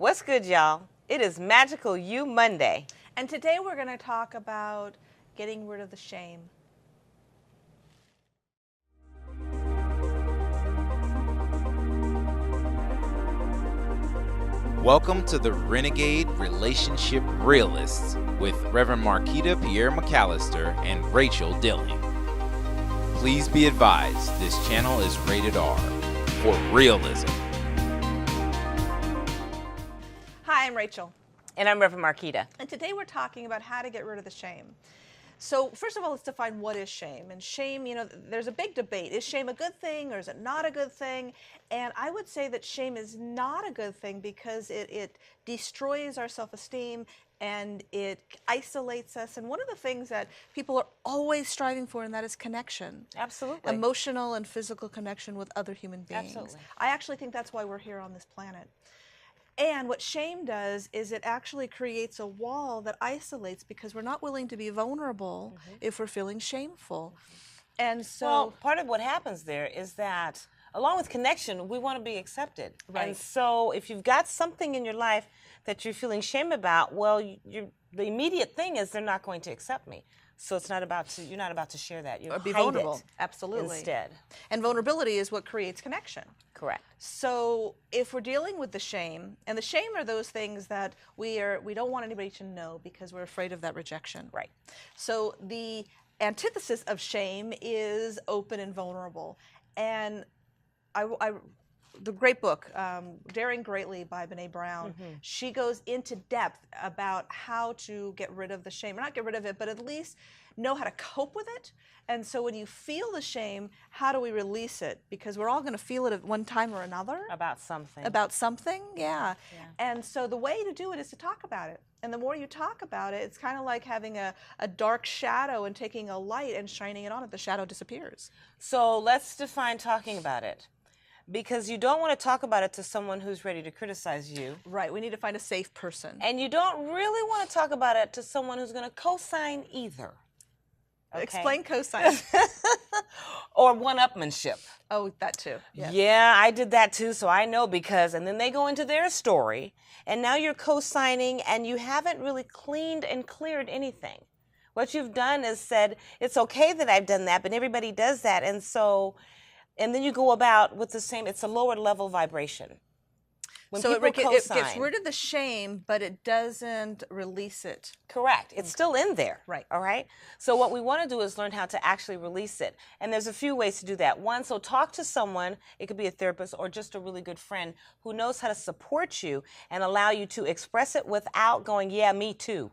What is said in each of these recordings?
What's good, y'all? It is Magical You Monday. And today we're going to talk about getting rid of the shame. Welcome to the Renegade Relationship Realists with Reverend Marquita Pierre McAllister and Rachel Dilling. Please be advised, this channel is rated R for realism. Hi, I'm Rachel. And I'm Reverend Marquita. And today we're talking about how to get rid of the shame. So first of all, let's define what is shame. And shame, there's a big debate. Is shame a good thing or is it not a good thing? And I would say that shame is not a good thing because it destroys our self-esteem and it isolates us. And one of the things that people are always striving for, and that is connection. Absolutely. Emotional and physical connection with other human beings. Absolutely. I actually think that's why we're here on this planet. And what shame does is it actually creates a wall that isolates because we're not willing to be vulnerable if we're feeling shameful. And so, well, part of what happens there is that along with connection, we want to be accepted. Right. And so if you've got something in your life that you're feeling shame about, well, the immediate thing is they're not going to accept me. So it's not about to, you're not about to share that. You'll be hide vulnerable. it Absolutely. instead. And vulnerability is what creates connection. Correct. So if we're dealing with the shame, and the shame are those things that we don't want anybody to know because we're afraid of that rejection. Right. So the antithesis of shame is open and vulnerable. And the great book, Daring Greatly by Brene Brown, she goes into depth about how to get rid of the shame. Or not get rid of it, but at least know how to cope with it. And so when you feel the shame, how do we release it? Because we're all going to feel it at one time or another. About something. About something, yeah. And so the way to do it is to talk about it. And the more you talk about it, it's kind of like having a dark shadow and taking a light and shining it on it. The shadow disappears. So let's define talking about it. Because you don't want to talk about it to someone who's ready to criticize you. Right, we need to find a safe person. And you don't really want to talk about it to someone who's going to co-sign either. Okay? Explain co-sign. Or one-upmanship. Oh, that too. Yeah, I did that too, so I know because, and then they go into their story, and now you're co-signing, and you haven't really cleaned and cleared anything. What you've done is said, it's okay that I've done that, but everybody does that, and so... And then you go about with the same, it's a lower level vibration. When so it gets rid of the shame, but it doesn't release it. Correct. It's still in there. Right. All right. So what we want to do is learn how to actually release it. And there's a few ways to do that. One, so talk to someone, it could be a therapist or just a really good friend who knows how to support you and allow you to express it without going, yeah, me too.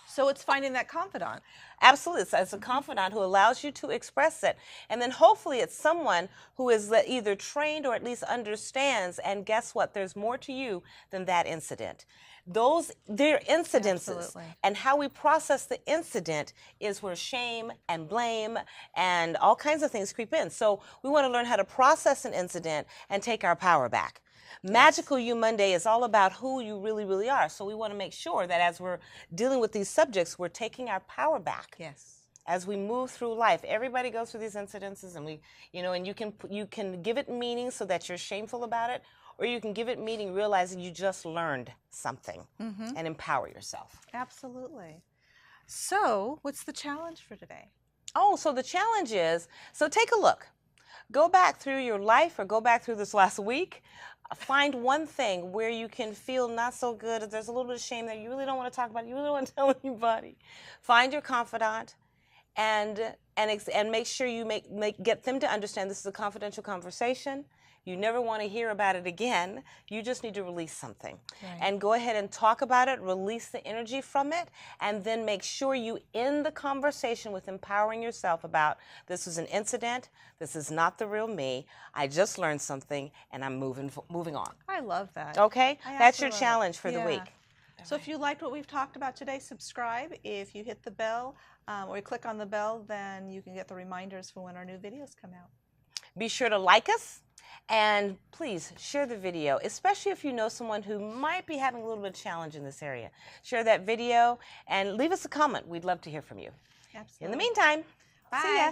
So it's finding that confidant. Absolutely. It's a confidant who allows you to express it. And then hopefully it's someone who is either trained or at least understands. And guess what? There's more to you than that incident. They're incidences. Absolutely. And how we process the incident is where shame and blame and all kinds of things creep in. So we want to learn how to process an incident and take our power back. Magical You Monday is all about who you really, really are. So we want to make sure that as we're dealing with these subjects, we're taking our power back. Yes. As we move through life, everybody goes through these incidences, and and you can give it meaning so that you're shameful about it, or you can give it meaning realizing you just learned something and empower yourself. Absolutely. So what's the challenge for today? Oh, so the challenge is, so take a look. Go back through your life or go back through this last week. Find one thing where you can feel not so good. If there's a little bit of shame there, you really don't want to talk about it. You really don't want to tell anybody. Find your confidant and make sure you get them to understand this is a confidential conversation. You never want to hear about it again. You just need to release something. Right. And go ahead and talk about it, release the energy from it, and then make sure you end the conversation with empowering yourself about this was an incident, this is not the real me, I just learned something, and I'm moving on. I love that. Okay? That's your challenge for the week. So if you liked what we've talked about today, subscribe. If you hit the bell or you click on the bell, then you can get the reminders for when our new videos come out. Be sure to like us. And please share the video, especially if you know someone who might be having a little bit of challenge in this area. Share that video and leave us a comment. We'd love to hear from you. Absolutely. In the meantime, bye. See ya.